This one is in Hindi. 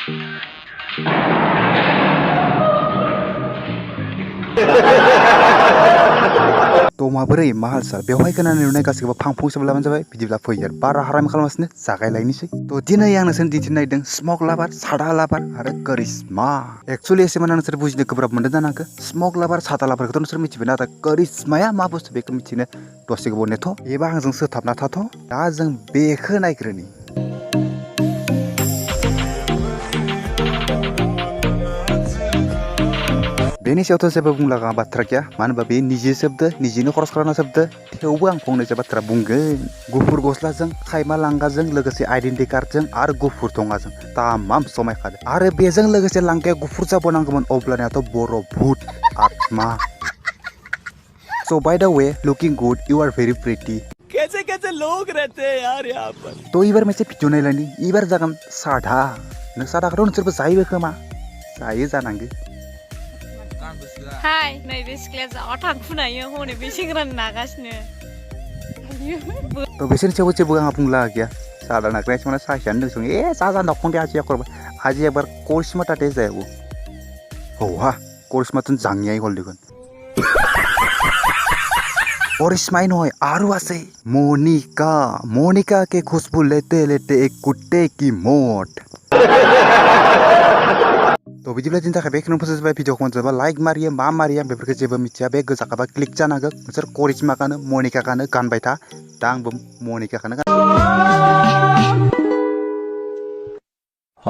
तो माबोरै मा हाल साल बेवहाय खोनानो नुनाय गासैखौबो फांफुं सोब्लाबानो जाबाय बिदिब्ला फै आरो बारा हाराम खालामासिनो जागायलायनोसै थ' दिनै आं नोंसोरनो दिन्थिनो नागिरदों स्मक लाभार सादा लाभार आरो करिश्मा एक्चुअलि एसेमान नोंसोर बुजिनो गोब्राब मोनदों जानो हागौ स्मक लाभार सादा लाभारखौथ' नोंसोर मिथिबाय नाथाय करिश्माया मा बुस्थु बेखौ मिथिनो दसे गोबाव नेथ' एबा आंजों सोथाबना थाथ' दा जों बेखौ नायग्रोनि बेनि सायावथ' जेबो बुंलागा बाथ्रा गैया मानो होनबा बे निजे सोबदो निजेनो खरस खालामना सोबदो थेवबो आं फंनैसो बाथ्रा बुंगोन गुफुर गस्लाजों खायमा लांगाजों लोगोसे आइडेन्टि कार्डजों आरो गुफुर थङाजों तामाम समायखादों आरो बेजों लोगोसे लांगाया गुफुर जाबावनांगौमोन अब्लानियाथ' बर' भुत आत्मा So by the way, looking good, you are very pretty. कैसे कैसे लोग रहते हैं यार यहाँ पर तो इबार मोनसे भिडिअ नायलायनि इबार जागोन सादा नों सादाखौथ' नोंसोरबो जायो खोमा जायो जानांगौ हाय नैबे सिख्लाया जा थांखुनायो हनै बे सेंग्रानि नागासिनो तो बिसोरनि सायावबो जेबो आंहा बुंला गैया सादा नाग्राया माने साहियानो दंसं जा नखंदे आजिया करबा आजि एकबार करिश्मा ताते जायो हौहा करिश्मातुन जांगियाय हलदोगोन करिश्माई नय आरु आसे मोनिका के खुशबू लेते लेते एक कुत्ते की मौत तो बिदिब्ला दिनै थाखाय बेखिनियावनो फोजोबबाय भिडिअखौ मोनजोबा लाइक मारियो मा मारियो आं बेफोरखौ जेबो मिथिया बे गोजाखाबा क्लिक जानांगौ नोंसोर करिश्माखौनो मनिकाखौनो गानबाय था दा आंबो मनिकाखौनो